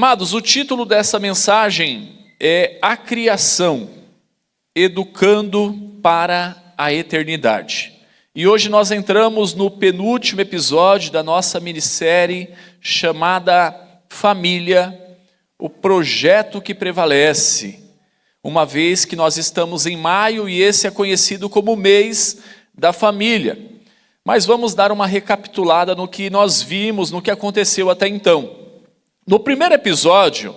Amados, o título dessa mensagem é A Criação, Educando para a Eternidade. E hoje nós entramos no penúltimo episódio da nossa minissérie chamada Família, o projeto que prevalece. Uma vez que nós estamos em maio e esse é conhecido como o mês da família. Mas vamos dar uma recapitulada no que nós vimos, no que aconteceu até então. No primeiro episódio,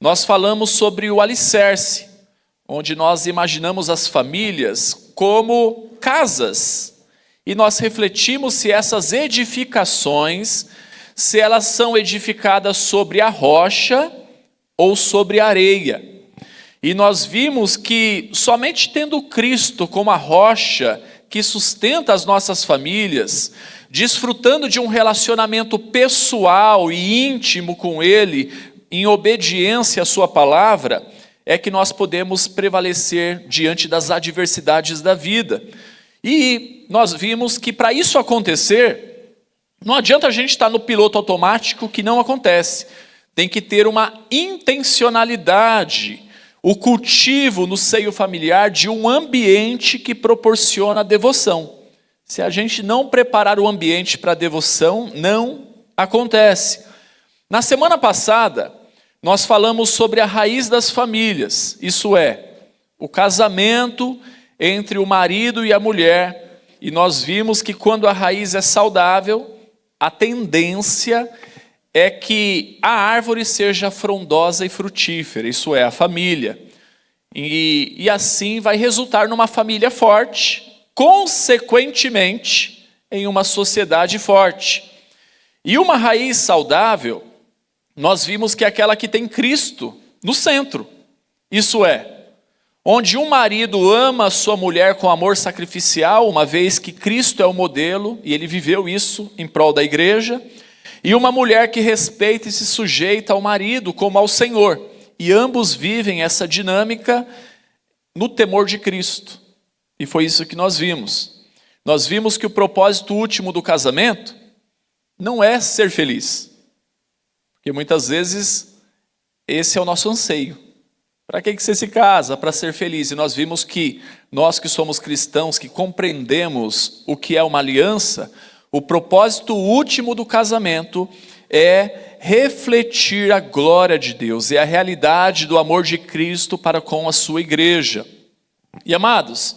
nós falamos sobre o alicerce, onde nós imaginamos as famílias como casas. E nós refletimos se essas edificações, se elas são edificadas sobre a rocha ou sobre a areia. E nós vimos que somente tendo Cristo como a rocha que sustenta as nossas famílias, desfrutando de um relacionamento pessoal e íntimo com Ele, em obediência à sua palavra, é que nós podemos prevalecer diante das adversidades da vida. E nós vimos que para isso acontecer, não adianta a gente estar no piloto automático, que não acontece. Tem que ter uma intencionalidade, o cultivo no seio familiar de um ambiente que proporciona devoção. Se a gente não preparar o ambiente para a devoção, não acontece. Na semana passada, nós falamos sobre a raiz das famílias, isso é, o casamento entre o marido e a mulher. E nós vimos que quando a raiz é saudável, a tendência é que a árvore seja frondosa e frutífera, isso é, a família. E assim vai resultar numa família forte, consequentemente, em uma sociedade forte. E uma raiz saudável, nós vimos que é aquela que tem Cristo no centro. Isso é, onde um marido ama a sua mulher com amor sacrificial, uma vez que Cristo é o modelo, e ele viveu isso em prol da igreja, e uma mulher que respeita e se sujeita ao marido como ao Senhor. E ambos vivem essa dinâmica no temor de Cristo. E foi isso que nós vimos. Nós vimos que o propósito último do casamento não é ser feliz. Porque muitas vezes esse é o nosso anseio. Para que você se casa? Para ser feliz. E nós vimos que nós que somos cristãos, que compreendemos o que é uma aliança, o propósito último do casamento é refletir a glória de Deus, é a realidade do amor de Cristo para com a sua igreja. E amados,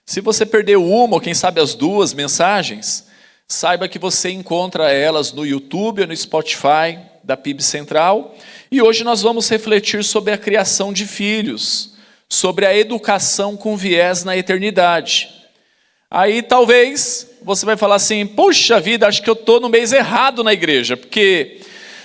se você perdeu uma ou quem sabe as duas mensagens, saiba que você encontra elas no YouTube ou no Spotify da PIB Central. E hoje nós vamos refletir sobre a criação de filhos, sobre a educação com viés na eternidade. Aí talvez você vai falar assim, puxa vida, acho que eu estou no mês errado na igreja, porque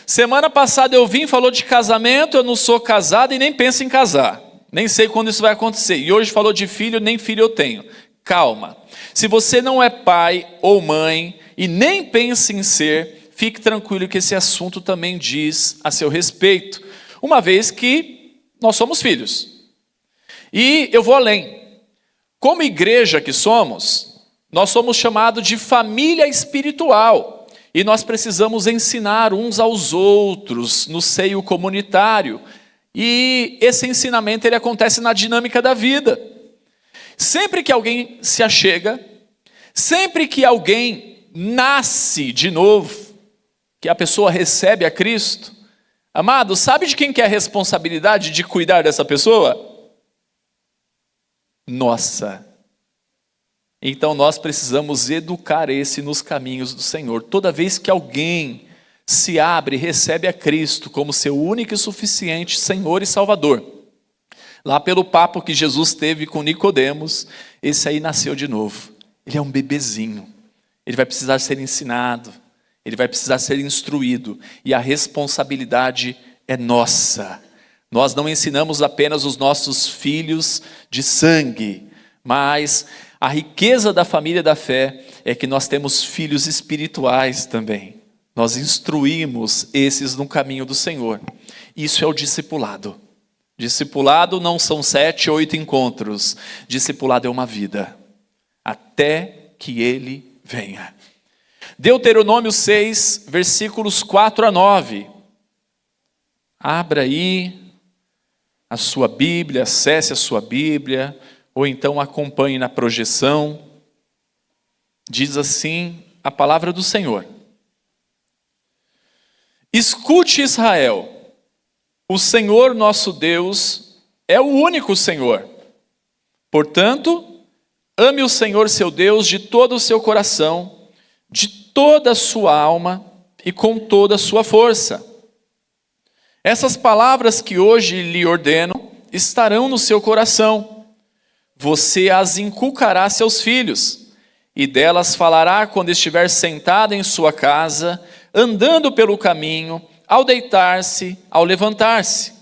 semana passada eu vim, falou de casamento, eu não sou casado e nem penso em casar, nem sei quando isso vai acontecer, e hoje falou de filho, nem filho eu tenho. Calma, se você não é pai ou mãe e nem pensa em ser, fique tranquilo que esse assunto também diz a seu respeito, uma vez que nós somos filhos. E eu vou além. Como igreja que somos, nós somos chamados de família espiritual e nós precisamos ensinar uns aos outros no seio comunitário. E esse ensinamento ele acontece na dinâmica da vida. Sempre que alguém se achega, sempre que alguém nasce de novo, que a pessoa recebe a Cristo, amado, sabe de quem que é a responsabilidade de cuidar dessa pessoa? Nossa, então nós precisamos educar esse nos caminhos do Senhor. Toda vez que alguém se abre e recebe a Cristo como seu único e suficiente Senhor e Salvador, lá pelo papo que Jesus teve com Nicodemos, esse aí nasceu de novo. Ele é um bebezinho, ele vai precisar ser ensinado, ele vai precisar ser instruído, e a responsabilidade é nossa. Nós não ensinamos apenas os nossos filhos de sangue, mas a riqueza da família da fé é que nós temos filhos espirituais também. Nós instruímos esses no caminho do Senhor. Isso é o discipulado. Discipulado não são 7, 8 encontros. Discipulado é uma vida, até que ele venha. Deuteronômio 6, versículos 4 a 9. Abra aí a sua Bíblia, acesse a sua Bíblia, ou então acompanhe na projeção. Diz assim a palavra do Senhor: Escute, Israel, o Senhor nosso Deus é o único Senhor. Portanto, ame o Senhor seu Deus de todo o seu coração, de toda a sua alma e com toda a sua força. Essas palavras que hoje lhe ordeno estarão no seu coração. Você as inculcará a seus filhos, e delas falará quando estiver sentado em sua casa, andando pelo caminho, ao deitar-se, ao levantar-se.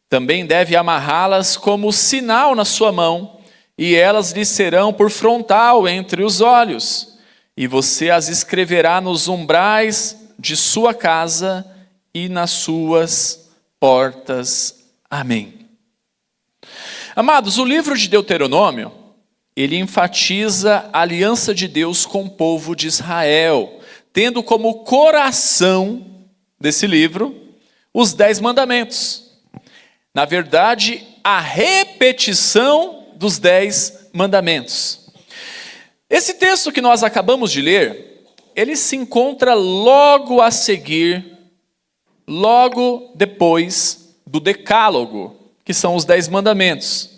Também deve amarrá-las como sinal na sua mão, e elas lhe serão por frontal entre os olhos. E você as escreverá nos umbrais de sua casa e nas suas portas. Amém. Amados, o livro de Deuteronômio, ele enfatiza a aliança de Deus com o povo de Israel, tendo como coração desse livro os 10 mandamentos. Na verdade, a repetição dos 10 mandamentos. Esse texto que nós acabamos de ler, ele se encontra logo a seguir, logo depois do Decálogo, que são os 10 mandamentos.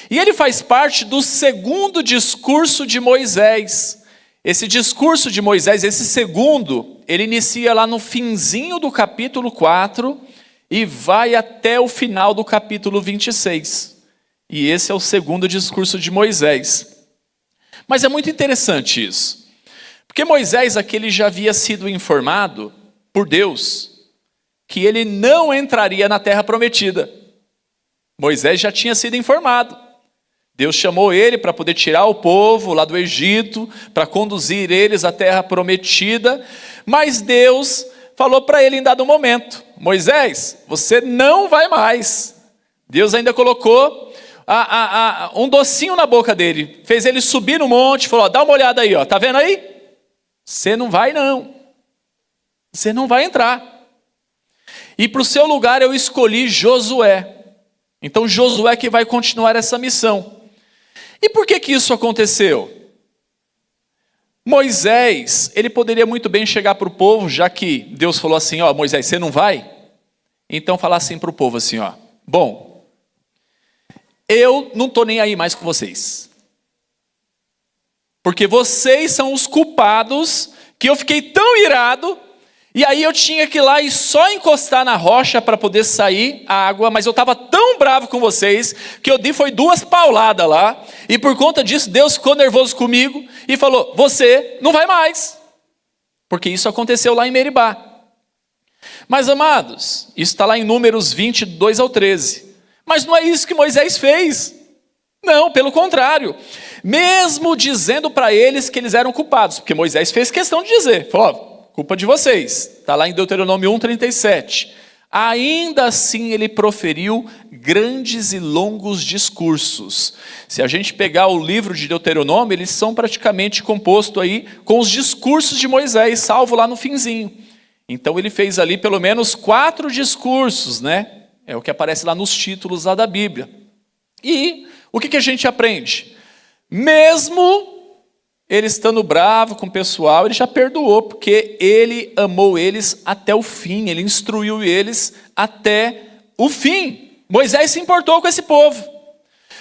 E ele faz parte do segundo discurso de Moisés. Esse discurso de Moisés, esse segundo, ele inicia lá no finzinho do capítulo 4 e vai até o final do capítulo 26. E esse é o segundo discurso de Moisés. Mas é muito interessante isso. Porque Moisés aqui ele já havia sido informado por Deus que ele não entraria na terra prometida. Moisés já tinha sido informado. Deus chamou ele para poder tirar o povo lá do Egito, para conduzir eles à terra prometida, mas Deus falou para ele em dado momento: Moisés, você não vai mais. Deus ainda colocou um docinho na boca dele, fez ele subir no monte, falou: dá uma olhada aí, tá vendo aí? Você não vai não, você não vai entrar. E para o seu lugar eu escolhi Josué. Então Josué que vai continuar essa missão. E por que isso aconteceu? Moisés, ele poderia muito bem chegar para o povo, já que Deus falou assim: Moisés, você não vai? Então falar assim para o povo assim: bom, eu não estou nem aí mais com vocês. Porque vocês são os culpados, que eu fiquei tão irado, e aí eu tinha que ir lá e só encostar na rocha para poder sair a água, mas eu estava tão bravo com vocês, que eu dei foi 2 pauladas lá, e por conta disso Deus ficou nervoso comigo, e falou: você não vai mais, porque isso aconteceu lá em Meribá. Mas amados, isso está lá em Números 22 ao 13, mas não é isso que Moisés fez, não, pelo contrário, mesmo dizendo para eles que eles eram culpados, porque Moisés fez questão de dizer, falou: culpa de vocês, está lá em Deuteronômio 1:37. Ainda assim ele proferiu grandes e longos discursos. Se a gente pegar o livro de Deuteronômio, eles são praticamente compostos aí com os discursos de Moisés, salvo lá no finzinho. Então ele fez ali pelo menos 4 discursos, né? É o que aparece lá nos títulos lá da Bíblia. E o que a gente aprende? Mesmo ele estando bravo com o pessoal, ele já perdoou, porque ele amou eles até o fim, ele instruiu eles até o fim. Moisés se importou com esse povo.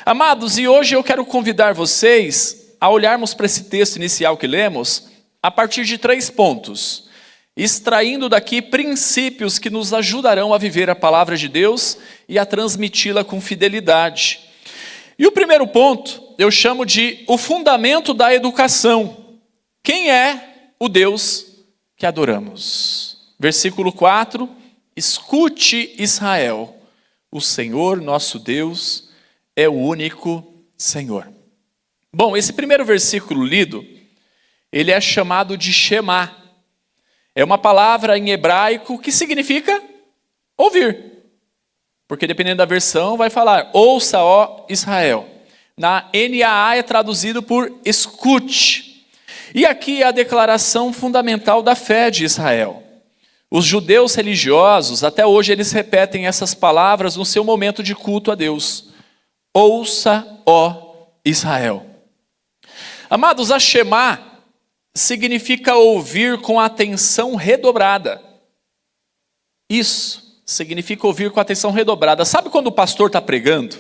Amados, e hoje eu quero convidar vocês a olharmos para esse texto inicial que lemos, a partir de 3 pontos, extraindo daqui princípios que nos ajudarão a viver a palavra de Deus e a transmiti-la com fidelidade. E o primeiro ponto, eu chamo de o fundamento da educação. Quem é o Deus que adoramos? Versículo 4, escute Israel, o Senhor nosso Deus é o único Senhor. Bom, esse primeiro versículo lido, ele é chamado de Shema. É uma palavra em hebraico que significa ouvir. Porque dependendo da versão vai falar, ouça, ó Israel. Na NAA é traduzido por escute. E aqui é a declaração fundamental da fé de Israel. Os judeus religiosos, até hoje, eles repetem essas palavras no seu momento de culto a Deus. Ouça, ó Israel. Amados, a Shema significa ouvir com atenção redobrada. Isso significa ouvir com atenção redobrada. Sabe quando o pastor está pregando?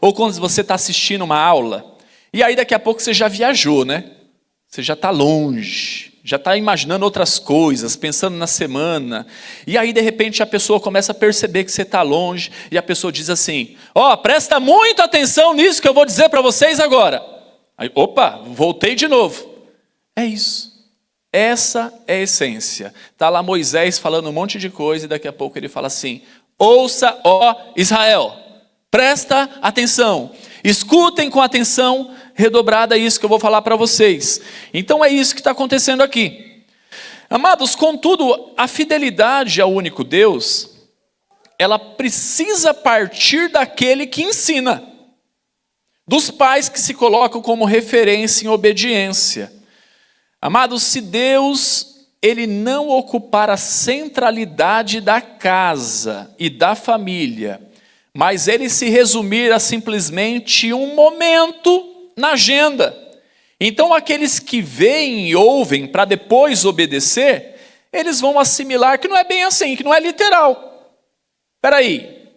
Ou quando você está assistindo uma aula? E aí daqui a pouco você já viajou, né? Você já está longe, já está imaginando outras coisas, pensando na semana. E aí de repente a pessoa começa a perceber que você está longe. E a pessoa diz assim, presta muita atenção nisso que eu vou dizer para vocês agora. Aí, opa, voltei de novo. É isso. Essa é a essência. Está lá Moisés falando um monte de coisa e daqui a pouco ele fala assim, ouça, ó Israel, presta atenção, escutem com atenção redobrada isso que eu vou falar para vocês. Então é isso que está acontecendo aqui. Amados, contudo, a fidelidade ao único Deus, ela precisa partir daquele que ensina, dos pais que se colocam como referência em obediência. Amados, se Deus, ele não ocupar a centralidade da casa e da família, mas ele se resumir a simplesmente um momento na agenda, então aqueles que veem e ouvem para depois obedecer, eles vão assimilar que não é bem assim, que não é literal. Espera aí,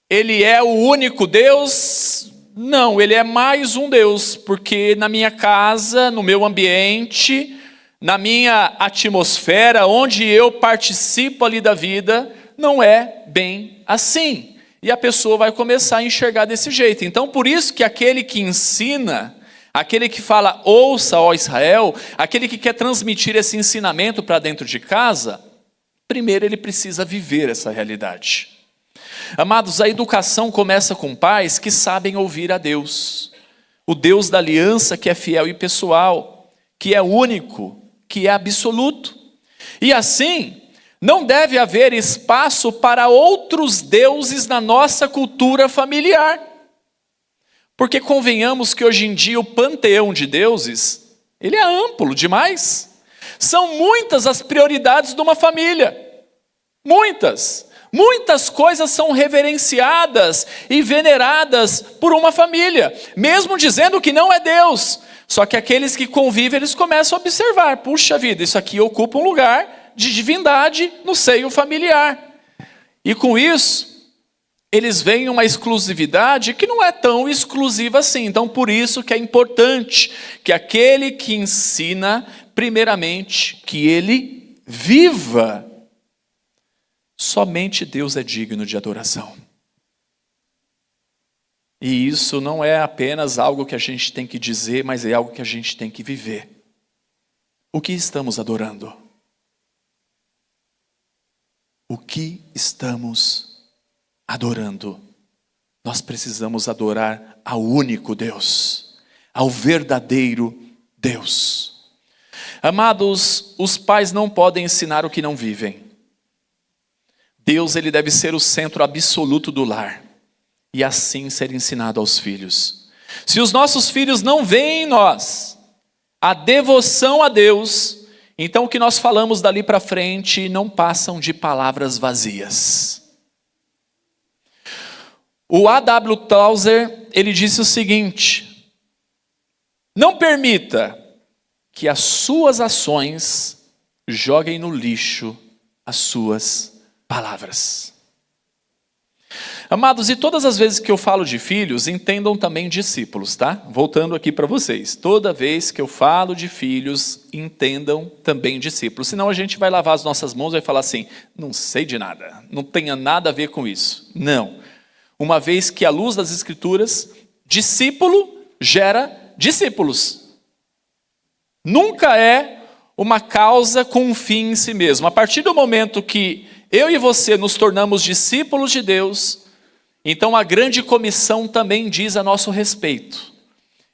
ele é o único Deus? Não, ele é mais um Deus, porque na minha casa, no meu ambiente, na minha atmosfera, onde eu participo ali da vida, não é bem assim. E a pessoa vai começar a enxergar desse jeito. Então, por isso que aquele que ensina, aquele que fala, ouça, ó Israel, aquele que quer transmitir esse ensinamento para dentro de casa, primeiro ele precisa viver essa realidade. Amados, a educação começa com pais que sabem ouvir a Deus. O Deus da aliança que é fiel e pessoal, que é único, que é absoluto. E assim, não deve haver espaço para outros deuses na nossa cultura familiar. Porque convenhamos que hoje em dia o panteão de deuses, ele é amplo demais. São muitas as prioridades de uma família. Muitas. Muitas coisas são reverenciadas e veneradas por uma família, mesmo dizendo que não é Deus. Só que aqueles que convivem, eles começam a observar, puxa vida, isso aqui ocupa um lugar de divindade no seio familiar. E com isso, eles veem uma exclusividade que não é tão exclusiva assim. Então, por isso que é importante que aquele que ensina, primeiramente, que ele viva. Somente Deus é digno de adoração. E isso não é apenas algo que a gente tem que dizer, mas é algo que a gente tem que viver. O que estamos adorando? O que estamos adorando? Nós precisamos adorar ao único Deus, ao verdadeiro Deus. Amados, os pais não podem ensinar o que não vivem. Deus, ele deve ser o centro absoluto do lar e assim ser ensinado aos filhos. Se os nossos filhos não veem em nós a devoção a Deus, então o que nós falamos dali para frente não passam de palavras vazias. O A.W. Tozer, ele disse o seguinte: não permita que as suas ações joguem no lixo as suas palavras. Amados, e todas as vezes que eu falo de filhos, entendam também discípulos, tá? Voltando aqui para vocês. Toda vez que eu falo de filhos, entendam também discípulos. Senão a gente vai lavar as nossas mãos e vai falar assim, não sei de nada, não tenha nada a ver com isso. Não. Uma vez que à luz das Escrituras, discípulo gera discípulos. Nunca é uma causa com um fim em si mesmo. A partir do momento que eu e você nos tornamos discípulos de Deus, então a grande comissão também diz a nosso respeito.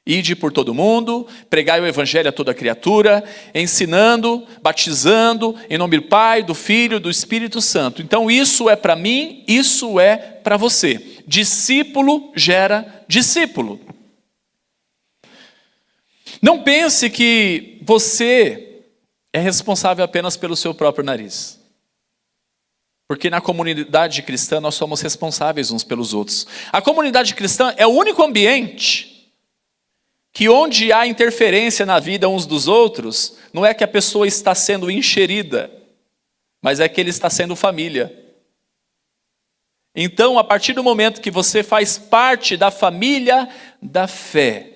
Ide por todo mundo, pregai o evangelho a toda criatura, ensinando, batizando, em nome do Pai, do Filho e do Espírito Santo. Então isso é para mim, isso é para você. Discípulo gera discípulo. Não pense que você é responsável apenas pelo seu próprio nariz. Porque na comunidade cristã nós somos responsáveis uns pelos outros. A comunidade cristã é o único ambiente que onde há interferência na vida uns dos outros, não é que a pessoa está sendo enxerida, mas é que ele está sendo família. Então, a partir do momento que você faz parte da família da fé,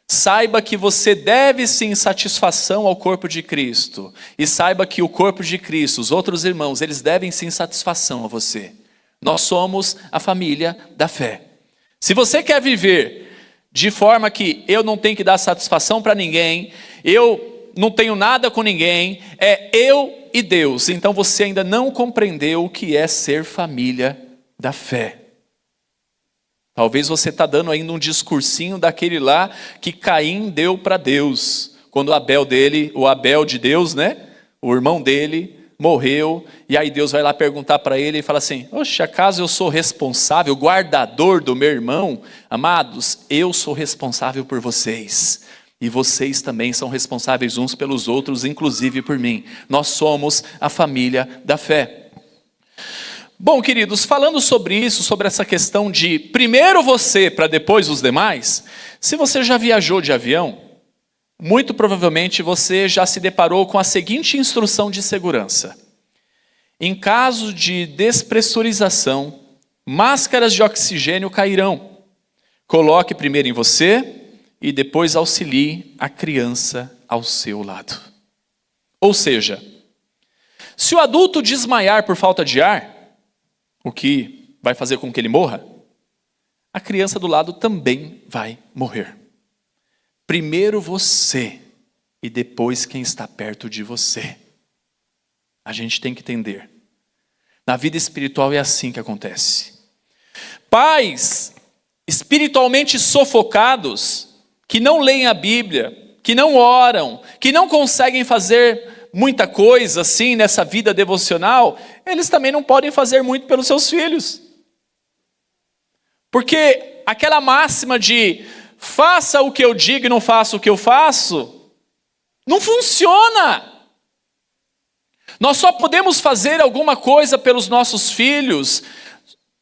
saiba que você deve sim satisfação ao corpo de Cristo. E saiba que o corpo de Cristo, os outros irmãos, eles devem sim satisfação a você. Nós somos a família da fé. Se você quer viver de forma que eu não tenho que dar satisfação para ninguém, eu não tenho nada com ninguém, é eu e Deus. Então você ainda não compreendeu o que é ser família da fé. Talvez você está dando ainda um discursinho daquele lá que Caim deu para Deus. Quando o Abel de Deus, né? O irmão dele morreu. E aí Deus vai lá perguntar para ele e fala assim: oxe, acaso eu sou responsável, guardador do meu irmão? Amados, eu sou responsável por vocês. E vocês também são responsáveis uns pelos outros, inclusive por mim. Nós somos a família da fé. Bom, queridos, falando sobre isso, sobre essa questão de primeiro você para depois os demais, se você já viajou de avião, muito provavelmente você já se deparou com a seguinte instrução de segurança: em caso de despressurização, máscaras de oxigênio cairão. Coloque primeiro em você e depois auxilie a criança ao seu lado. Ou seja, se o adulto desmaiar por falta de ar, o que vai fazer com que ele morra, a criança do lado também vai morrer. Primeiro você e depois quem está perto de você. A gente tem que entender. Na vida espiritual é assim que acontece. Pais espiritualmente sufocados, que não leem a Bíblia, que não oram, que não conseguem fazer muita coisa assim nessa vida devocional, eles também não podem fazer muito pelos seus filhos. Porque aquela máxima de faça o que eu digo e não faça o que eu faço, não funciona. Nós só podemos fazer alguma coisa pelos nossos filhos,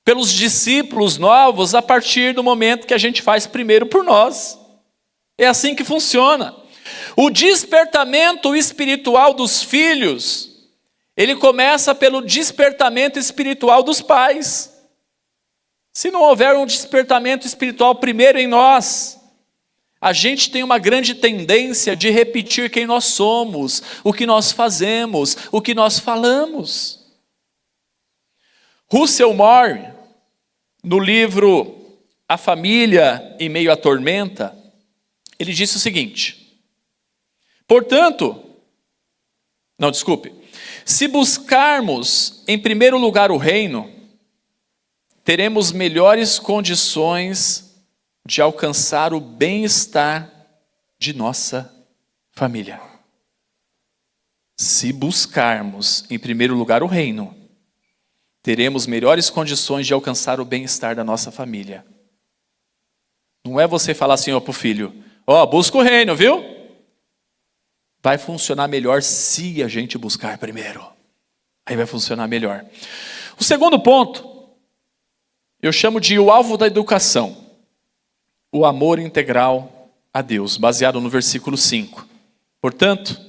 pelos discípulos novos, a partir do momento que a gente faz primeiro por nós. É assim que funciona. O despertamento espiritual dos filhos, ele começa pelo despertamento espiritual dos pais. Se não houver um despertamento espiritual primeiro em nós, a gente tem uma grande tendência de repetir quem nós somos, o que nós fazemos, o que nós falamos. Russell Moore, no livro A Família em Meio à Tormenta, ele disse o seguinte: se buscarmos em primeiro lugar o reino, teremos melhores condições de alcançar o bem-estar de nossa família. Se buscarmos em primeiro lugar o reino, teremos melhores condições de alcançar o bem-estar da nossa família. Não é você falar assim para o filho: busca o reino, viu? Vai funcionar melhor se a gente buscar primeiro. Aí vai funcionar melhor. O segundo ponto, eu chamo de o alvo da educação. O amor integral a Deus, baseado no versículo 5. Portanto,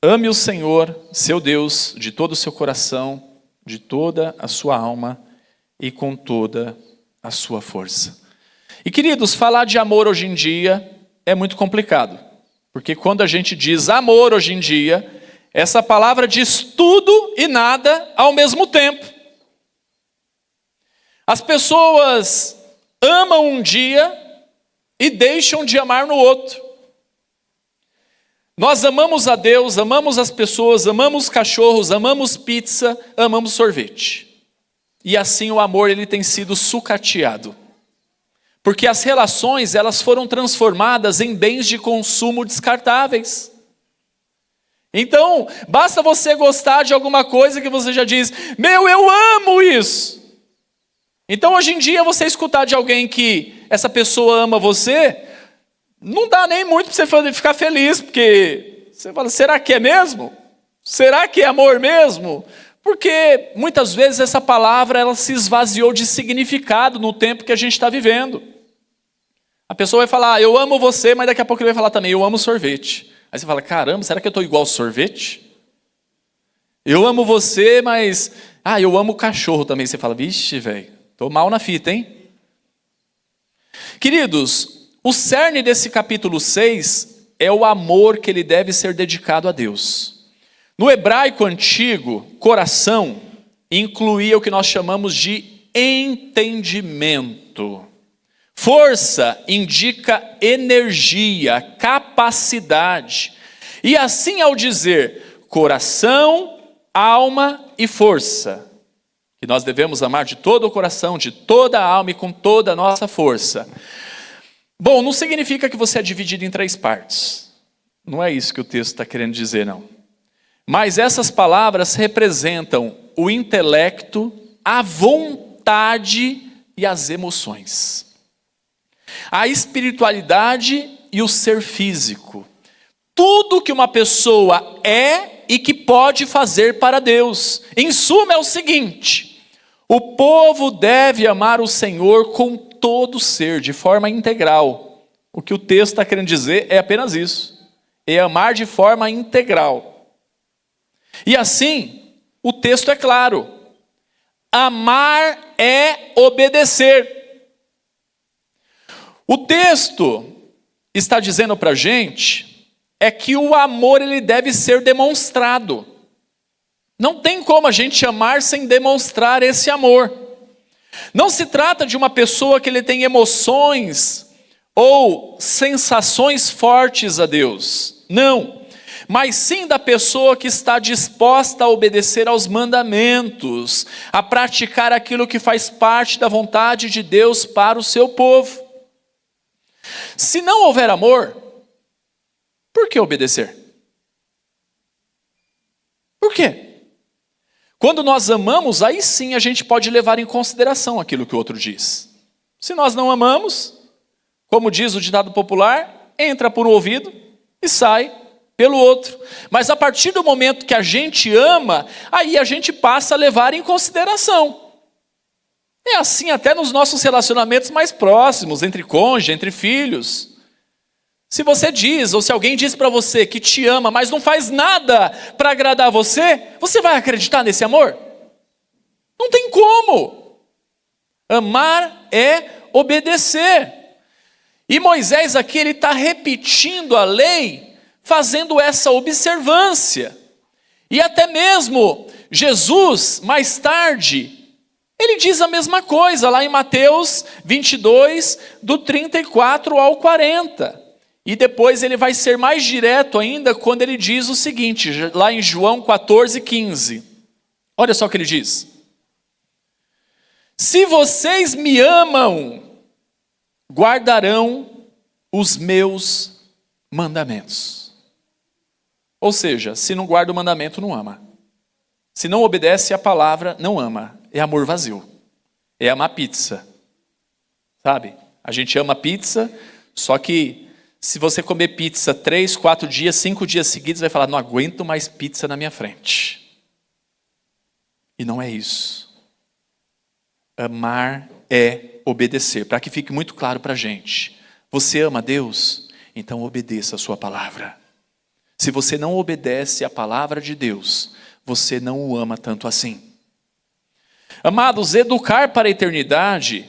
ame o Senhor, seu Deus, de todo o seu coração, de toda a sua alma e com toda a sua força. E queridos, falar de amor hoje em dia é muito complicado. Porque quando a gente diz amor hoje em dia, essa palavra diz tudo e nada ao mesmo tempo. As pessoas amam um dia e deixam de amar no outro. Nós amamos a Deus, amamos as pessoas, amamos cachorros, amamos pizza, amamos sorvete. E assim o amor ele tem sido sucateado. Porque as relações, elas foram transformadas em bens de consumo descartáveis. Então, basta você gostar de alguma coisa que você já diz: eu amo isso. Então, hoje em dia, você escutar de alguém que essa pessoa ama você, não dá nem muito para você ficar feliz, porque você fala: será que é mesmo? Será que é amor mesmo? Porque muitas vezes essa palavra ela se esvaziou de significado no tempo que a gente está vivendo. A pessoa vai falar, eu amo você, mas daqui a pouco ele vai falar também, eu amo sorvete. Aí você fala, caramba, será que eu estou igual sorvete? Eu amo você, mas... eu amo cachorro também. Você fala, vixe, velho, estou mal na fita, hein? Queridos, o cerne desse capítulo 6 é o amor que ele deve ser dedicado a Deus. No hebraico antigo, coração incluía o que nós chamamos de entendimento. Força indica energia, capacidade. E assim ao dizer coração, alma e força, que nós devemos amar de todo o coração, de toda a alma e com toda a nossa força. Bom, não significa que você é dividido em 3 partes. Não é isso que o texto está querendo dizer, não. Mas essas palavras representam o intelecto, a vontade e as emoções. A espiritualidade e o ser físico. Tudo que uma pessoa é e que pode fazer para Deus. Em suma é o seguinte: o povo deve amar o Senhor com todo o ser, de forma integral. O que o texto está querendo dizer é apenas isso. É amar de forma integral. E assim, o texto é claro. Amar é obedecer. O texto está dizendo para a gente é que o amor ele deve ser demonstrado. Não tem como a gente amar sem demonstrar esse amor. Não se trata de uma pessoa que ele tem emoções ou sensações fortes a Deus. Não. Mas sim da pessoa que está disposta a obedecer aos mandamentos, a praticar aquilo que faz parte da vontade de Deus para o seu povo. Se não houver amor, por que obedecer? Por quê? Quando nós amamos, aí sim a gente pode levar em consideração aquilo que o outro diz. Se nós não amamos, como diz o ditado popular, entra por um ouvido e sai pelo outro. Mas a partir do momento que a gente ama, aí a gente passa a levar em consideração. É assim até nos nossos relacionamentos mais próximos, entre cônjuge, entre filhos. Se você diz, ou se alguém diz para você que te ama, mas não faz nada para agradar você, você vai acreditar nesse amor? Não tem como. Amar é obedecer. E Moisés aqui, ele está repetindo a lei, fazendo essa observância. E até mesmo Jesus, mais tarde, ele diz a mesma coisa, lá em Mateus 22, do 34 ao 40. E depois ele vai ser mais direto ainda quando ele diz o seguinte, lá em João 14, 15. Olha só o que ele diz. Se vocês me amam, guardarão os meus mandamentos. Ou seja, se não guarda o mandamento, não ama. Se não obedece a palavra, não ama. É amor vazio. É amar pizza. Sabe? A gente ama pizza, só que se você comer pizza 3, 4 dias, 5 dias seguidos, vai falar, não aguento mais pizza na minha frente. E não é isso. Amar é obedecer. Para que fique muito claro para a gente. Você ama Deus? Então obedeça a sua palavra. Se você não obedece a palavra de Deus, você não o ama tanto assim. Amados, educar para a eternidade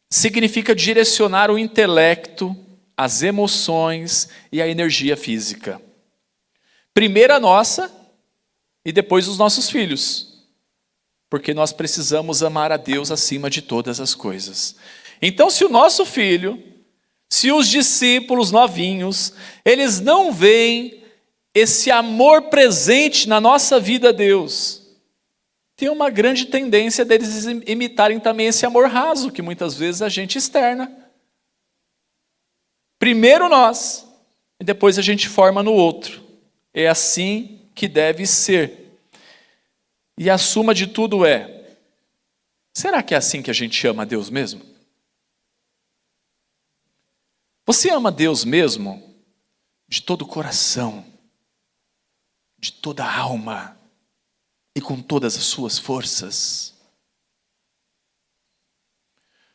significa direcionar o intelecto, as emoções e a energia física. Primeiro a nossa e depois os nossos filhos. Porque nós precisamos amar a Deus acima de todas as coisas. Então, se o nosso filho, se os discípulos novinhos, eles não veem esse amor presente na nossa vida a Deus, tem uma grande tendência deles imitarem também esse amor raso que muitas vezes a gente externa. Primeiro nós, e depois a gente forma no outro. É assim que deve ser. E a suma de tudo é, será que é assim que a gente ama a Deus mesmo? Você ama Deus mesmo? De todo o coração, de toda a alma, e com todas as suas forças?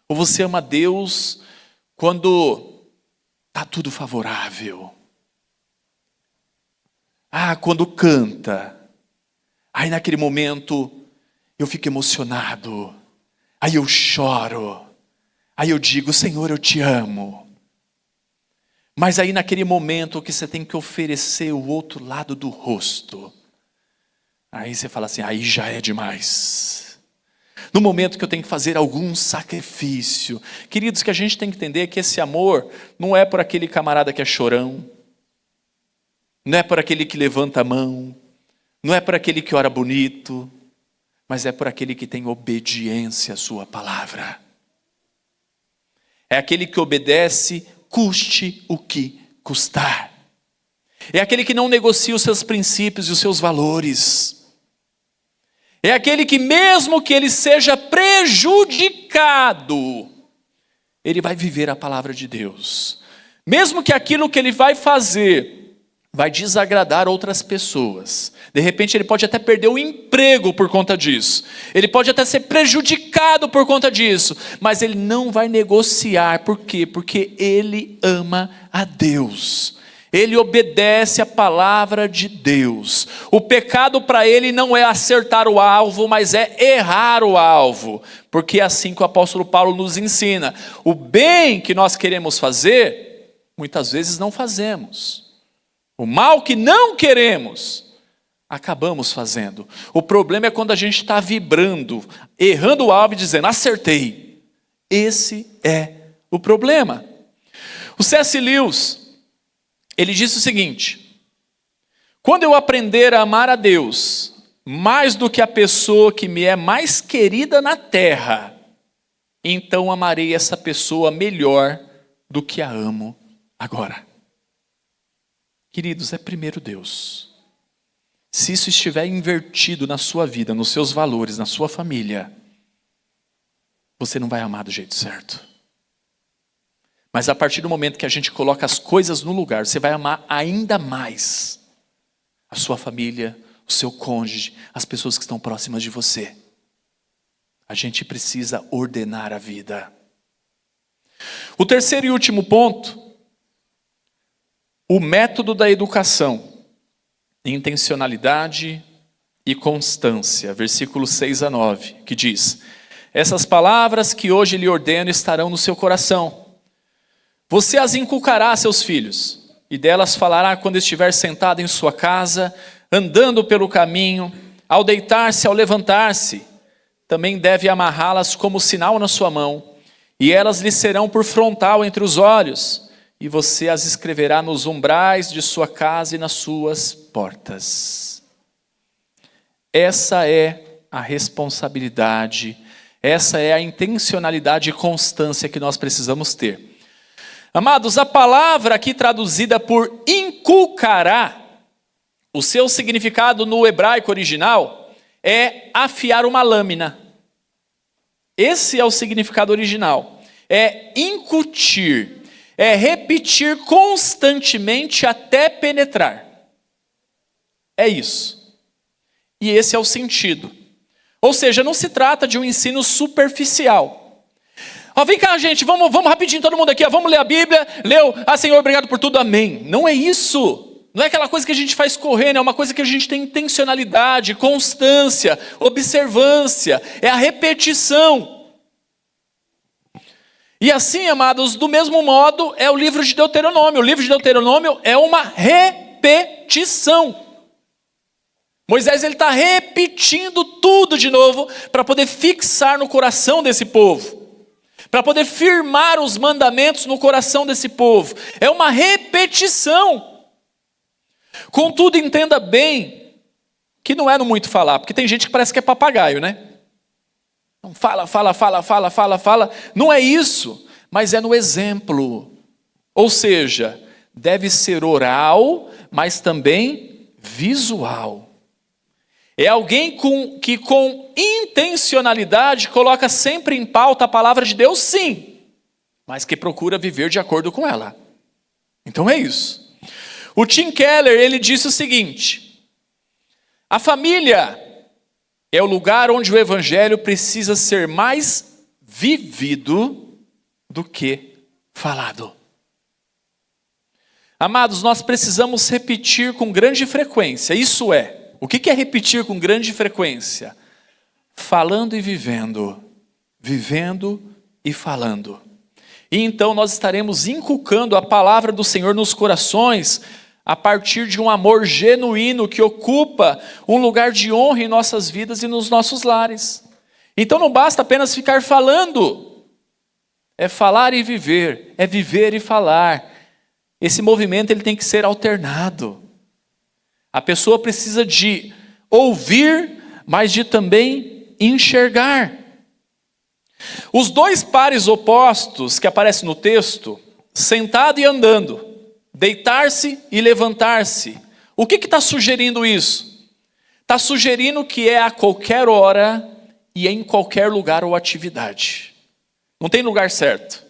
Ou você ama Deus quando está tudo favorável? Quando canta, aí naquele momento eu fico emocionado, aí eu choro, aí eu digo, Senhor, eu te amo. Mas aí naquele momento que você tem que oferecer o outro lado do rosto, aí você fala assim, aí já é demais. No momento que eu tenho que fazer algum sacrifício. Queridos, que a gente tem que entender que esse amor não é por aquele camarada que é chorão, não é por aquele que levanta a mão, não é por aquele que ora bonito, mas é por aquele que tem obediência à sua palavra. É aquele que obedece, custe o que custar. É aquele que não negocia os seus princípios e os seus valores. É aquele que mesmo que ele seja prejudicado, ele vai viver a palavra de Deus. Mesmo que aquilo que ele vai fazer vai desagradar outras pessoas. De repente ele pode até perder o emprego por conta disso. Ele pode até ser prejudicado por conta disso. Mas ele não vai negociar. Por quê? Porque ele ama a Deus. Ele obedece a palavra de Deus. O pecado para ele não é acertar o alvo, mas é errar o alvo. Porque é assim que o apóstolo Paulo nos ensina. O bem que nós queremos fazer, muitas vezes não fazemos. O mal que não queremos, acabamos fazendo. O problema é quando a gente está vibrando, errando o alvo e dizendo, acertei. Esse é o problema. O C.S. Lewis, ele disse o seguinte, quando eu aprender a amar a Deus, mais do que a pessoa que me é mais querida na terra, então amarei essa pessoa melhor do que a amo agora. Queridos, é primeiro Deus. Se isso estiver invertido na sua vida, nos seus valores, na sua família, você não vai amar do jeito certo. Mas a partir do momento que a gente coloca as coisas no lugar, você vai amar ainda mais a sua família, o seu cônjuge, as pessoas que estão próximas de você. A gente precisa ordenar a vida. O terceiro e último ponto, o método da educação, intencionalidade e constância, versículos 6 a 9, que diz, essas palavras que hoje lhe ordeno estarão no seu coração. Você as inculcará a seus filhos, e delas falará quando estiver sentado em sua casa, andando pelo caminho, ao deitar-se, ao levantar-se. Também deve amarrá-las como sinal na sua mão, e elas lhe serão por frontal entre os olhos, e você as escreverá nos umbrais de sua casa e nas suas portas. Essa é a responsabilidade, essa é a intencionalidade e constância que nós precisamos ter. Amados, a palavra aqui traduzida por inculcará, o seu significado no hebraico original é afiar uma lâmina. Esse é o significado original. É incutir. É repetir constantemente até penetrar. É isso. E esse é o sentido. Ou seja, não se trata de um ensino superficial. Vem cá, gente, vamos rapidinho todo mundo aqui, vamos ler a Bíblia, leu, Senhor, obrigado por tudo, amém. Não é isso. Não é aquela coisa que a gente faz correndo, é uma coisa que a gente tem intencionalidade, constância, observância, é a repetição. E assim, amados, do mesmo modo é o livro de Deuteronômio. O livro de Deuteronômio é uma repetição. Moisés está repetindo tudo de novo para poder fixar no coração desse povo. Para poder firmar os mandamentos no coração desse povo. É uma repetição. Contudo, entenda bem que não é no muito falar, porque tem gente que parece que é papagaio, né? Fala. Não é isso, mas é no exemplo. Ou seja, deve ser oral, mas também visual. É alguém que com intencionalidade coloca sempre em pauta a palavra de Deus, sim, mas que procura viver de acordo com ela. Então é isso. O Tim Keller, ele disse o seguinte, a família é o lugar onde o evangelho precisa ser mais vivido do que falado. Amados, nós precisamos repetir com grande frequência. Isso é, o que é repetir com grande frequência? Falando e vivendo, vivendo e falando. E então nós estaremos inculcando a palavra do Senhor nos corações a partir de um amor genuíno que ocupa um lugar de honra em nossas vidas e nos nossos lares. Então não basta apenas ficar falando, é falar e viver, é viver e falar. Esse movimento ele tem que ser alternado. A pessoa precisa de ouvir, mas de também enxergar. Os dois pares opostos que aparecem no texto, sentado e andando, deitar-se e levantar-se. O que está sugerindo isso? Está sugerindo que é a qualquer hora e em qualquer lugar ou atividade. Não tem lugar certo.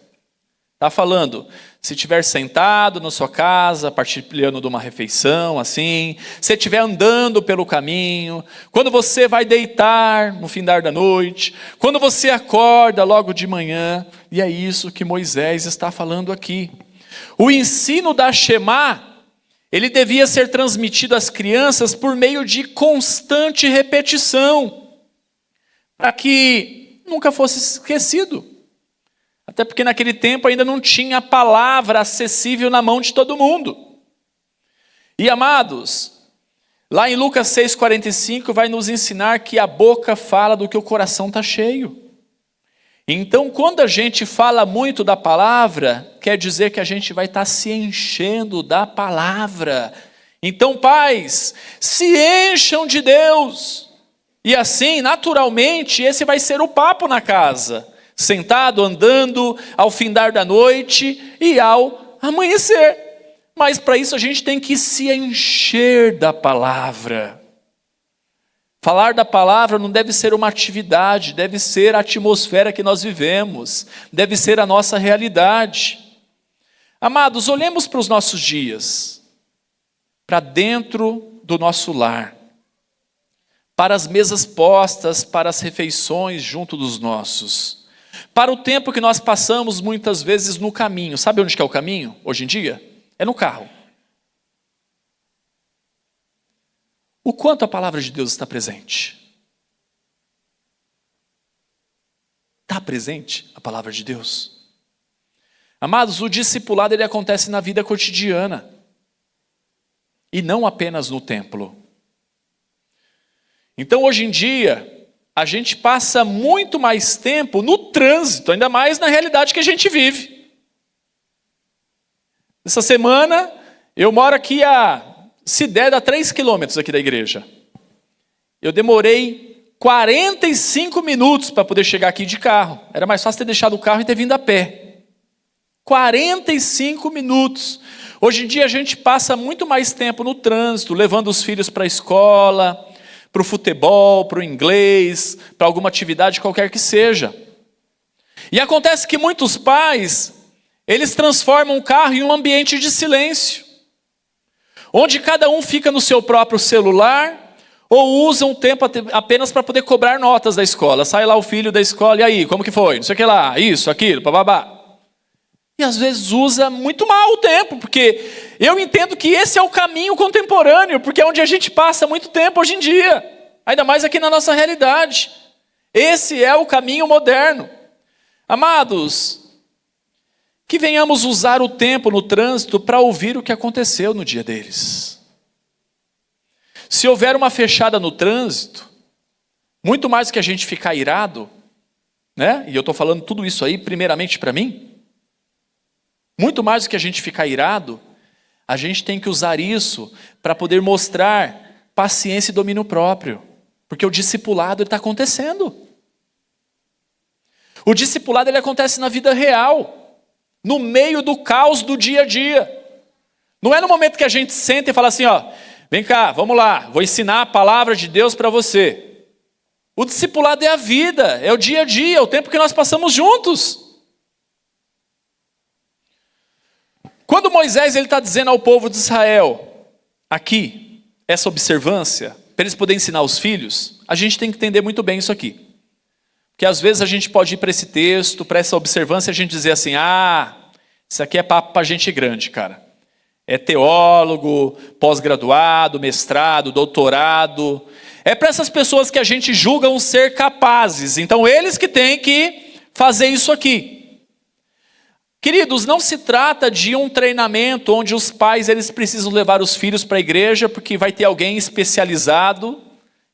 Está falando, se estiver sentado na sua casa, partilhando de uma refeição, assim, se estiver andando pelo caminho, quando você vai deitar no findar da noite, quando você acorda logo de manhã, e é isso que Moisés está falando aqui. O ensino da Shema, ele devia ser transmitido às crianças por meio de constante repetição, para que nunca fosse esquecido. Até porque naquele tempo ainda não tinha a palavra acessível na mão de todo mundo. E amados, lá em Lucas 6,45 vai nos ensinar que a boca fala do que o coração está cheio. Então quando a gente fala muito da palavra, quer dizer que a gente vai estar se enchendo da palavra. Então pais, se encham de Deus. E assim, naturalmente, esse vai ser o papo na casa. Sentado, andando, ao findar da noite e ao amanhecer. Mas para isso a gente tem que se encher da palavra. Falar da palavra não deve ser uma atividade, deve ser a atmosfera que nós vivemos, deve ser a nossa realidade. Amados, olhemos para os nossos dias, para dentro do nosso lar, para as mesas postas, para as refeições junto dos nossos. Para o tempo que nós passamos muitas vezes no caminho. Sabe onde que é o caminho hoje em dia? É no carro. O quanto a palavra de Deus está presente? Está presente a palavra de Deus? Amados, o discipulado ele acontece na vida cotidiana. E não apenas no templo. Então hoje em dia, a gente passa muito mais tempo no trânsito, ainda mais na realidade que a gente vive. Essa semana, eu moro aqui se der, dá 3 quilômetros aqui da igreja. Eu demorei 45 minutos para poder chegar aqui de carro. Era mais fácil ter deixado o carro e ter vindo a pé. 45 minutos. Hoje em dia a gente passa muito mais tempo no trânsito, levando os filhos para a escola, para o futebol, para o inglês, para alguma atividade qualquer que seja. E acontece que muitos pais, eles transformam o carro em um ambiente de silêncio, onde cada um fica no seu próprio celular, ou usa um tempo apenas para poder cobrar notas da escola. Sai lá o filho da escola, e aí, como que foi? Não sei o que lá, isso, aquilo, bababá. E às vezes usa muito mal o tempo, porque eu entendo que esse é o caminho contemporâneo, porque é onde a gente passa muito tempo hoje em dia, ainda mais aqui na nossa realidade. Esse é o caminho moderno. Amados, que venhamos usar o tempo no trânsito para ouvir o que aconteceu no dia deles. Se houver uma fechada no trânsito, muito mais do que a gente ficar irado, né? E eu estou falando tudo isso aí primeiramente para mim, muito mais do que a gente ficar irado, a gente tem que usar isso para poder mostrar paciência e domínio próprio. Porque o discipulado está acontecendo. O discipulado ele acontece na vida real, no meio do caos do dia a dia. Não é no momento que a gente senta e fala assim, ó, vem cá, vamos lá, vou ensinar a palavra de Deus para você. O discipulado é a vida, é o dia a dia, é o tempo que nós passamos juntos. Quando Moisés está dizendo ao povo de Israel, aqui, essa observância, para eles poderem ensinar os filhos, a gente tem que entender muito bem isso aqui. Porque às vezes a gente pode ir para esse texto, para essa observância, e a gente dizer assim, isso aqui é papo para gente grande, cara. É teólogo, pós-graduado, mestrado, doutorado. É para essas pessoas que a gente julga ser capazes. Então eles que têm que fazer isso aqui. Queridos, não se trata de um treinamento onde os pais eles precisam levar os filhos para a igreja porque vai ter alguém especializado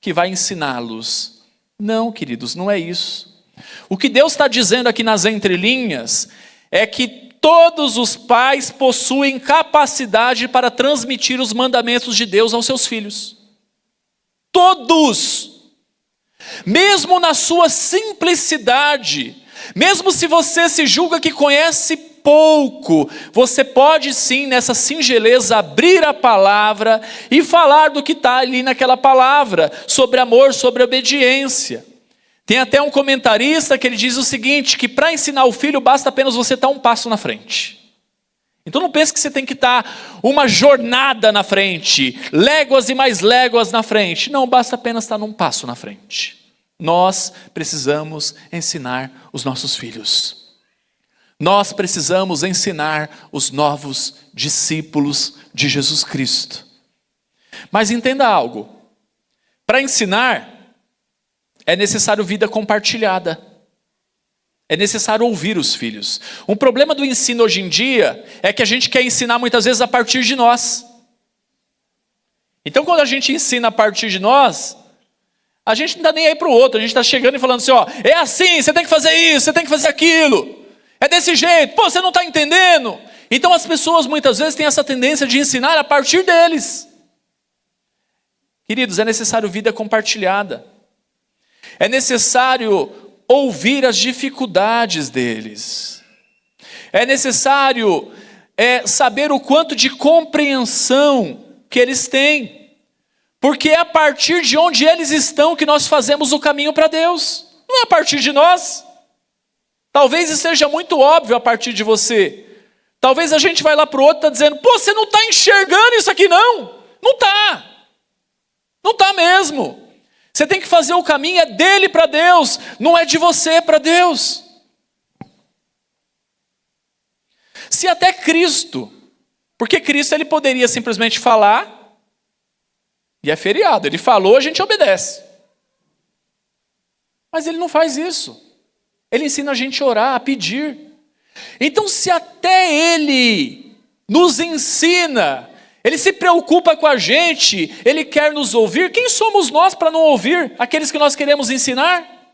que vai ensiná-los. Não, queridos, não é isso. O que Deus está dizendo aqui nas entrelinhas é que todos os pais possuem capacidade para transmitir os mandamentos de Deus aos seus filhos. Todos! Mesmo na sua simplicidade, mesmo se você se julga que conhece pouco, você pode sim, nessa singeleza, abrir a palavra e falar do que está ali naquela palavra, sobre amor, sobre obediência. Tem até um comentarista que ele diz o seguinte, que para ensinar o filho basta apenas você estar um passo na frente. Então não pense que você tem que estar uma jornada na frente, léguas e mais léguas na frente. Não, basta apenas estar num passo na frente. Nós precisamos ensinar os nossos filhos. Nós precisamos ensinar os novos discípulos de Jesus Cristo. Mas entenda algo. Para ensinar, é necessário vida compartilhada. É necessário ouvir os filhos. Um problema do ensino hoje em dia é que a gente quer ensinar muitas vezes a partir de nós. Então quando a gente ensina a partir de nós, a gente não dá nem aí para o outro. A gente está chegando e falando assim, é assim, você tem que fazer isso, você tem que fazer aquilo. É desse jeito, você não está entendendo. Então as pessoas muitas vezes têm essa tendência de ensinar a partir deles. Queridos, é necessário vida compartilhada. É necessário ouvir as dificuldades deles. É necessário saber o quanto de compreensão que eles têm. Porque é a partir de onde eles estão que nós fazemos o caminho para Deus. Não é a partir de nós. Talvez isso seja muito óbvio a partir de você. Talvez a gente vai lá para o outro e está dizendo, você não está enxergando isso aqui não. Não está. Não está mesmo. Você tem que fazer o caminho, é dele para Deus, não é de você para Deus. Se até Cristo, porque Cristo ele poderia simplesmente falar, e é feriado, ele falou, a gente obedece. Mas ele não faz isso. Ele ensina a gente a orar, a pedir. Então se até ele nos ensina, ele se preocupa com a gente, ele quer nos ouvir, quem somos nós para não ouvir aqueles que nós queremos ensinar?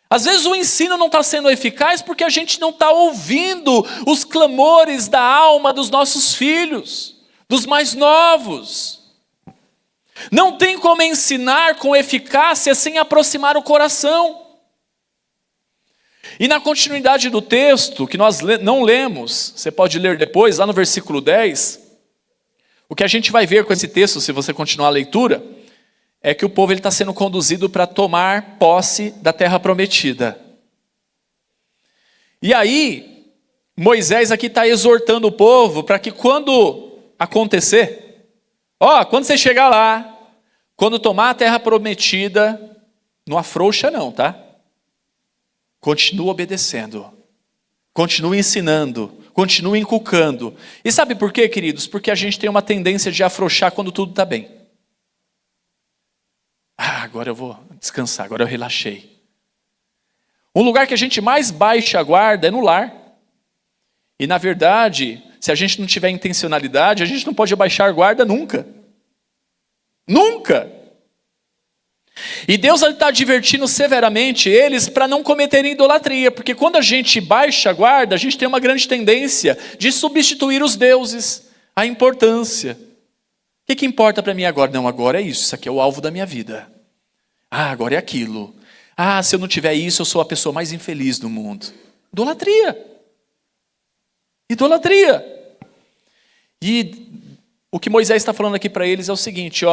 Às vezes o ensino não está sendo eficaz porque a gente não está ouvindo os clamores da alma dos nossos filhos, dos mais novos. Não tem como ensinar com eficácia sem aproximar o coração. E na continuidade do texto, que nós não lemos, você pode ler depois, lá no versículo 10, o que a gente vai ver com esse texto, se você continuar a leitura, é que o povo está sendo conduzido para tomar posse da terra prometida. E aí, Moisés aqui está exortando o povo para que quando acontecer, quando você chegar lá, quando tomar a terra prometida, não afrouxa não, tá? Continua obedecendo, continua ensinando, continua inculcando. E sabe por quê, queridos? Porque a gente tem uma tendência de afrouxar quando tudo está bem. Agora eu vou descansar, agora eu relaxei. Um lugar que a gente mais baixa a guarda é no lar. E na verdade, se a gente não tiver intencionalidade, a gente não pode abaixar a guarda nunca. Nunca! E Deus está advertindo severamente eles para não cometerem idolatria, porque quando a gente baixa a guarda, a gente tem uma grande tendência de substituir os deuses, a importância. O que importa para mim agora? Não, agora é isso aqui é o alvo da minha vida. Agora é aquilo. Se eu não tiver isso, eu sou a pessoa mais infeliz do mundo. Idolatria. Idolatria. E o que Moisés está falando aqui para eles é o seguinte,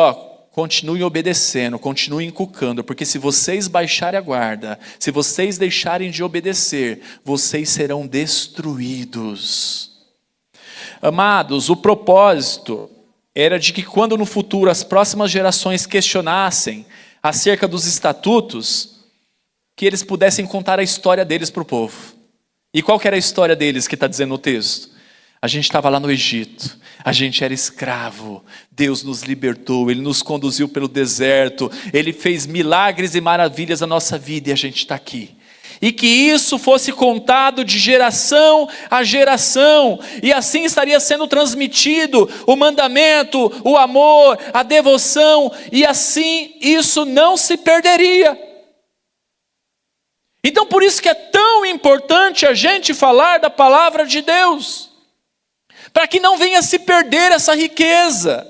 continuem obedecendo, continuem inculcando, porque se vocês baixarem a guarda, se vocês deixarem de obedecer, vocês serão destruídos. Amados, o propósito era de que quando no futuro as próximas gerações questionassem acerca dos estatutos, que eles pudessem contar a história deles para o povo. E qual que era a história deles que está dizendo no texto? A gente estava lá no Egito, a gente era escravo, Deus nos libertou, Ele nos conduziu pelo deserto, Ele fez milagres e maravilhas na nossa vida e a gente está aqui. E que isso fosse contado de geração a geração, e assim estaria sendo transmitido o mandamento, o amor, a devoção, e assim isso não se perderia. Então por isso que é tão importante a gente falar da palavra de Deus, para que não venha se perder essa riqueza.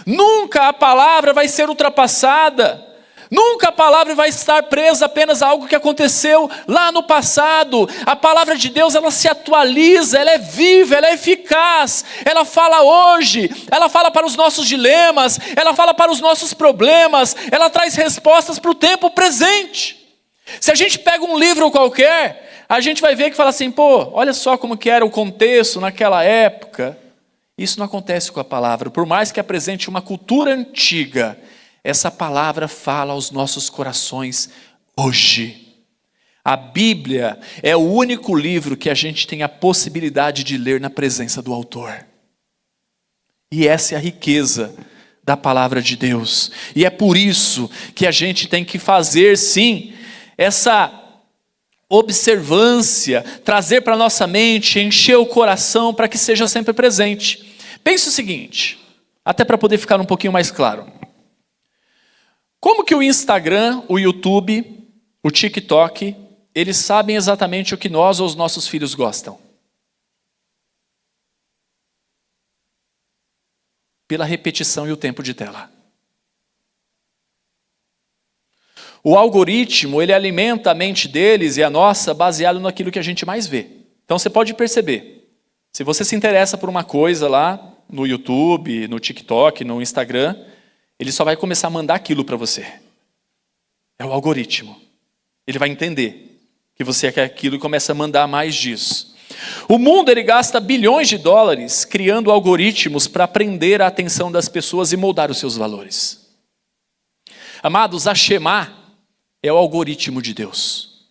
Nunca a palavra vai ser ultrapassada, nunca a palavra vai estar presa apenas a algo que aconteceu lá no passado. A palavra de Deus, ela se atualiza, ela é viva, ela é eficaz, ela fala hoje, ela fala para os nossos dilemas, ela fala para os nossos problemas, ela traz respostas para o tempo presente. Se a gente pega um livro qualquer, a gente vai ver que fala assim, pô, olha só como que era o contexto naquela época. Isso não acontece com a palavra. Por mais que apresente uma cultura antiga, essa palavra fala aos nossos corações hoje. A Bíblia é o único livro que a gente tem a possibilidade de ler na presença do autor. E essa é a riqueza da palavra de Deus. E é por isso que a gente tem que fazer, sim, essa observância, trazer para a nossa mente, encher o coração para que seja sempre presente. Pense o seguinte, até para poder ficar um pouquinho mais claro. Como que o Instagram, o YouTube, o TikTok, eles sabem exatamente o que nós ou os nossos filhos gostam? Pela repetição e o tempo de tela. O algoritmo, ele alimenta a mente deles e a nossa baseado naquilo que a gente mais vê. Então você pode perceber, se você se interessa por uma coisa lá no YouTube, no TikTok, no Instagram, ele só vai começar a mandar aquilo para você. É o algoritmo. Ele vai entender que você quer aquilo e começa a mandar mais disso. O mundo, ele gasta bilhões de dólares criando algoritmos para prender a atenção das pessoas e moldar os seus valores. Amados, a Shema é o algoritmo de Deus.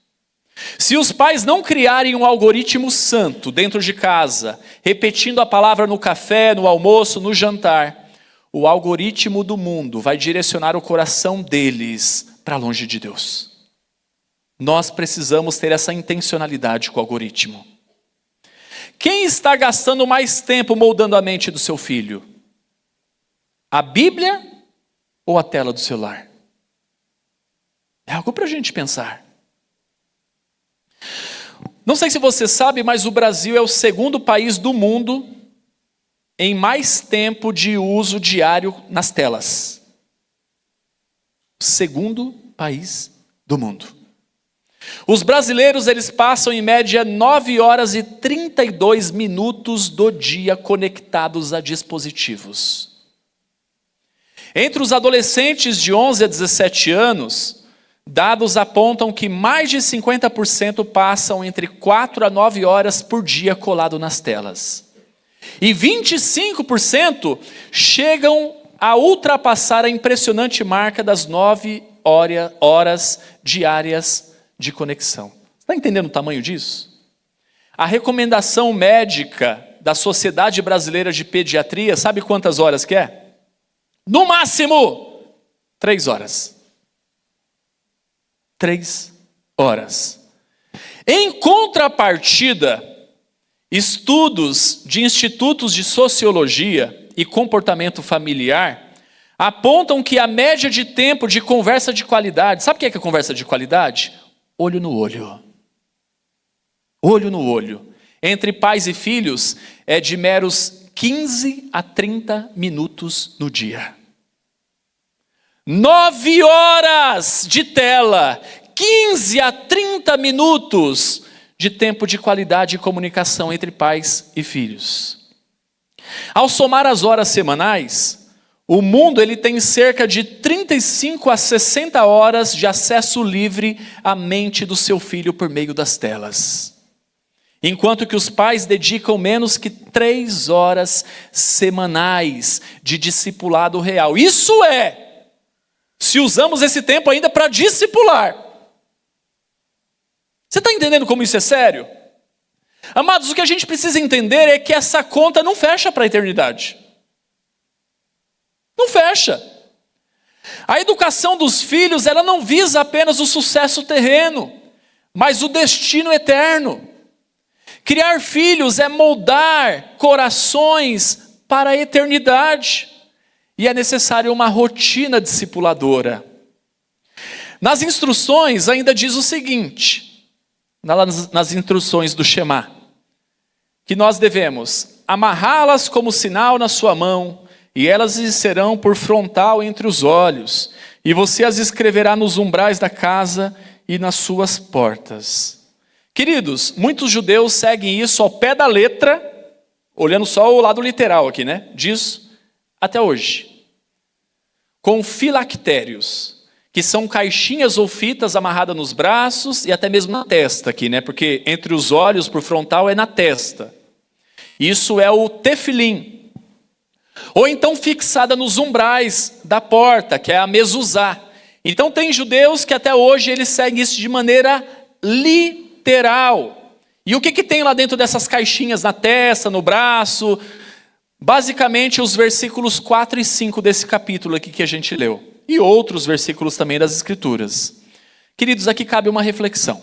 Se os pais não criarem um algoritmo santo dentro de casa, repetindo a palavra no café, no almoço, no jantar, o algoritmo do mundo vai direcionar o coração deles para longe de Deus. Nós precisamos ter essa intencionalidade com o algoritmo. Quem está gastando mais tempo moldando a mente do seu filho? A Bíblia ou a tela do celular? É algo para a gente pensar. Não sei se você sabe, mas o Brasil é o segundo país do mundo em mais tempo de uso diário nas telas. Segundo país do mundo. Os brasileiros, eles passam em média 9 horas e 32 minutos do dia conectados a dispositivos. Entre os adolescentes de 11 a 17 anos, dados apontam que mais de 50% passam entre 4 a 9 horas por dia colado nas telas. E 25% chegam a ultrapassar a impressionante marca das 9 horas diárias de conexão. Você está entendendo o tamanho disso? A recomendação médica da Sociedade Brasileira de Pediatria, sabe quantas horas que é? No máximo, 3 horas. 3 horas. Em contrapartida, estudos de institutos de sociologia e comportamento familiar apontam que a média de tempo de conversa de qualidade, sabe o que é conversa de qualidade? Olho no olho. Olho no olho. Entre pais e filhos é de meros 15 a 30 minutos no dia. 9 horas de tela, 15 a 30 minutos de tempo de qualidade e comunicação entre pais e filhos. Ao somar as horas semanais, o mundo ele tem cerca de 35 a 60 horas de acesso livre à mente do seu filho por meio das telas. enquanto que os pais dedicam menos que 3 horas semanais de discipulado real. Isso é, se usamos esse tempo ainda para discipular. Você está entendendo como isso é sério? Amados, o que a gente precisa entender é que essa conta não fecha para a eternidade. Não fecha. A educação dos filhos, ela não visa apenas o sucesso terreno, mas o destino eterno. Criar filhos é moldar corações para a eternidade. E é necessário uma rotina discipuladora. Nas instruções ainda diz o seguinte, nas instruções do Shema, que nós devemos amarrá-las como sinal na sua mão, e elas lhe serão por frontal entre os olhos, e você as escreverá nos umbrais da casa e nas suas portas. Queridos, muitos judeus seguem isso ao pé da letra, olhando só o lado literal aqui, né? Disso até hoje. Com filactérios, que são caixinhas ou fitas amarradas nos braços e até mesmo na testa aqui, né? Porque entre os olhos, por frontal, é na testa. Isso é o tefilim. Ou então fixada nos umbrais da porta, que é a mezuzá. Então tem judeus que até hoje eles seguem isso de maneira literal. E o que tem lá dentro dessas caixinhas, na testa, no braço? Basicamente os versículos 4 e 5 desse capítulo aqui que a gente leu. E outros versículos também das Escrituras. Queridos, aqui cabe uma reflexão.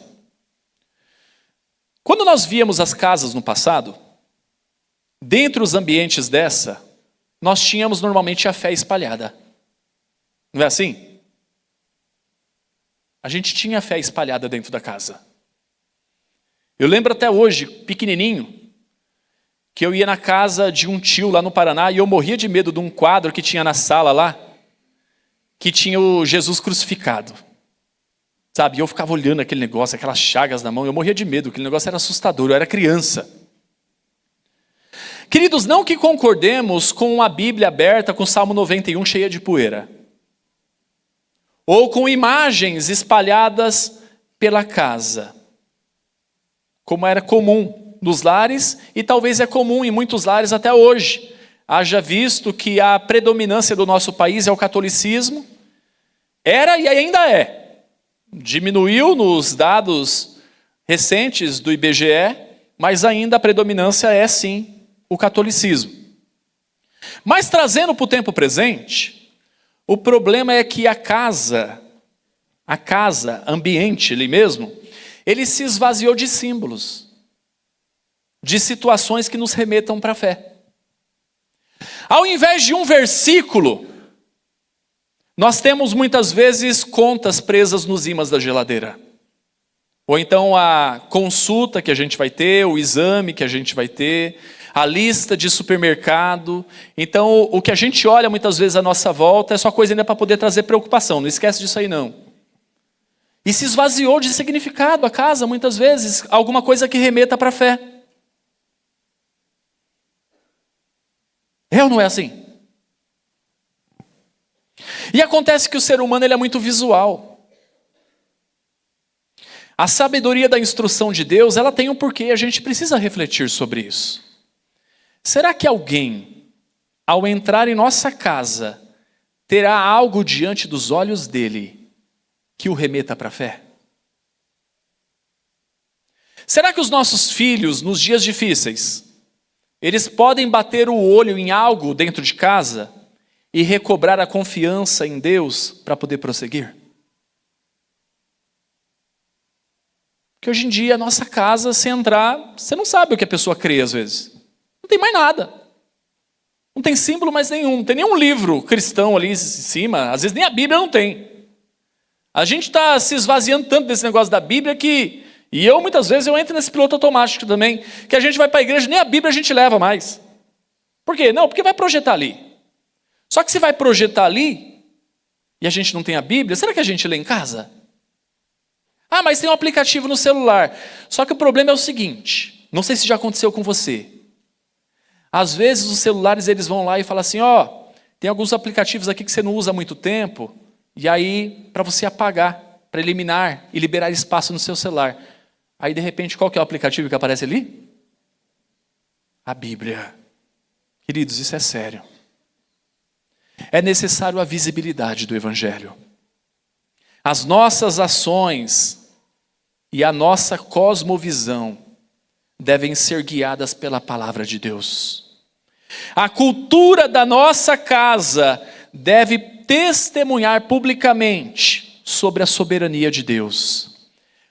Quando nós víamos as casas no passado, dentro dos ambientes dessa, nós tínhamos normalmente a fé espalhada. Não é assim? A gente tinha a fé espalhada dentro da casa. Eu lembro até hoje, pequenininho, que eu ia na casa de um tio lá no Paraná e eu morria de medo de um quadro que tinha na sala lá, que tinha o Jesus crucificado. Sabe, e eu ficava olhando aquele negócio, aquelas chagas na mão, eu morria de medo, aquele negócio era assustador, eu era criança. Queridos, não que concordemos com a Bíblia aberta, com o Salmo 91 cheia de poeira. Ou com imagens espalhadas pela casa. Como era comum nos lares, e talvez é comum em muitos lares até hoje. Haja visto que a predominância do nosso país é o catolicismo. Era e ainda é. Diminuiu nos dados recentes do IBGE, mas ainda a predominância é sim o catolicismo. Mas trazendo para o tempo presente, o problema é que a casa, ambiente ali mesmo, ele se esvaziou de símbolos, de situações que nos remetam para a fé. Ao invés de um versículo, nós temos muitas vezes contas presas nos ímãs da geladeira. Ou então a consulta que a gente vai ter, o exame que a gente vai ter, a lista de supermercado. Então, o que a gente olha muitas vezes à nossa volta é só coisa ainda para poder trazer preocupação. Não esquece disso aí, não. E se esvaziou de significado a casa, muitas vezes, alguma coisa que remeta para a fé. É ou não é assim? E acontece que o ser humano ele é muito visual. A sabedoria da instrução de Deus, ela tem um porquê, a gente precisa refletir sobre isso. Será que alguém, ao entrar em nossa casa, terá algo diante dos olhos dele que o remeta para a fé? Será que os nossos filhos, nos dias difíceis, eles podem bater o olho em algo dentro de casa e recobrar a confiança em Deus para poder prosseguir? Porque hoje em dia, a nossa casa, se entrar, você não sabe o que a pessoa crê às vezes. Não tem mais nada. Não tem símbolo mais nenhum. Não tem nenhum livro cristão ali em cima. Às vezes nem a Bíblia não tem. A gente está se esvaziando tanto desse negócio da Bíblia que... E eu, muitas vezes, eu entro nesse piloto automático também, que a gente vai para a igreja, nem a Bíblia a gente leva mais. Por quê? Não, porque vai projetar ali. Só que se vai projetar ali, e a gente não tem a Bíblia, será que a gente lê em casa? Ah, mas tem um aplicativo no celular. Só que o problema é o seguinte, não sei se já aconteceu com você. Às vezes os celulares eles vão lá e falam assim, tem alguns aplicativos aqui que você não usa há muito tempo, e aí para você apagar, para eliminar e liberar espaço no seu celular. Aí de repente qual que é o aplicativo que aparece ali? A Bíblia. Queridos, isso é sério. É necessário a visibilidade do Evangelho. As nossas ações e a nossa cosmovisão devem ser guiadas pela palavra de Deus. A cultura da nossa casa deve testemunhar publicamente sobre a soberania de Deus.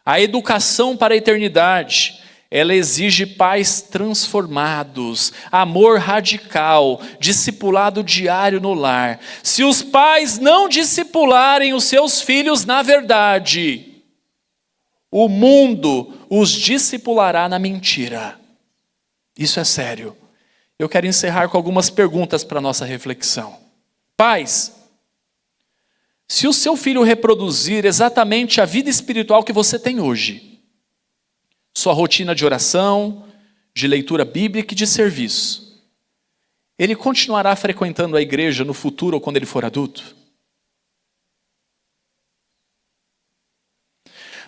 A educação para a eternidade, ela exige pais transformados, amor radical, discipulado diário no lar. Se os pais não discipularem os seus filhos na verdade, o mundo os discipulará na mentira. Isso é sério. Eu quero encerrar com algumas perguntas para a nossa reflexão. Pais, se o seu filho reproduzir exatamente a vida espiritual que você tem hoje, sua rotina de oração, de leitura bíblica e de serviço, ele continuará frequentando a igreja no futuro ou quando ele for adulto?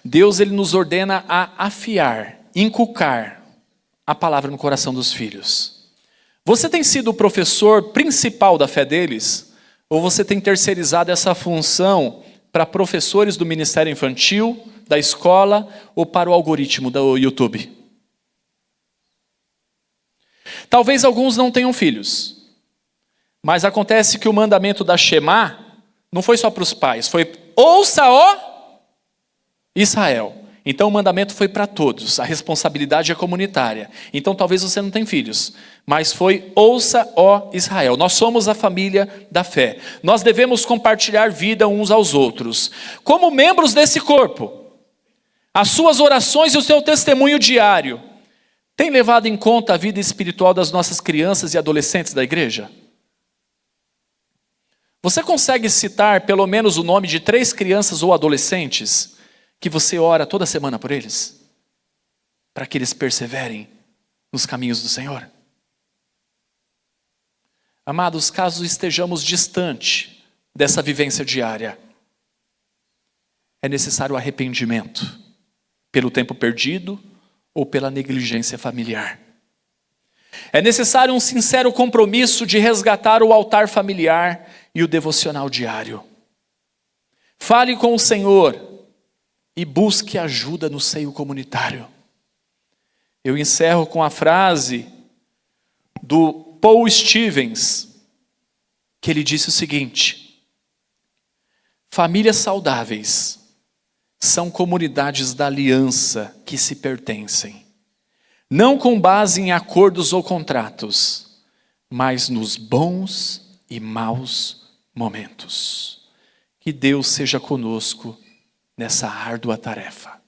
Deus, ele nos ordena a afiar, inculcar a palavra no coração dos filhos. Você tem sido o professor principal da fé deles? Ou você tem terceirizado essa função para professores do ministério infantil, da escola ou para o algoritmo do YouTube? Talvez alguns não tenham filhos, mas acontece que o mandamento da Shema não foi só para os pais, foi ouça, ó Israel. Então o mandamento foi para todos, a responsabilidade é comunitária. Então talvez você não tenha filhos, mas foi ouça, ó Israel. Nós somos a família da fé. Nós devemos compartilhar vida uns aos outros. Como membros desse corpo, as suas orações e o seu testemunho diário têm levado em conta a vida espiritual das nossas crianças e adolescentes da igreja? Você consegue citar pelo menos o nome de 3 crianças ou adolescentes que você ora toda semana por eles? Para que eles perseverem nos caminhos do Senhor? Amados, caso estejamos distante dessa vivência diária, é necessário arrependimento pelo tempo perdido ou pela negligência familiar. É necessário um sincero compromisso de resgatar o altar familiar e o devocional diário. Fale com o Senhor e busque ajuda no seio comunitário. Eu encerro com a frase do Paul Stevens, que ele disse o seguinte: famílias saudáveis são comunidades da aliança que se pertencem, não com base em acordos ou contratos, mas nos bons e maus momentos. Que Deus seja conosco nessa árdua tarefa.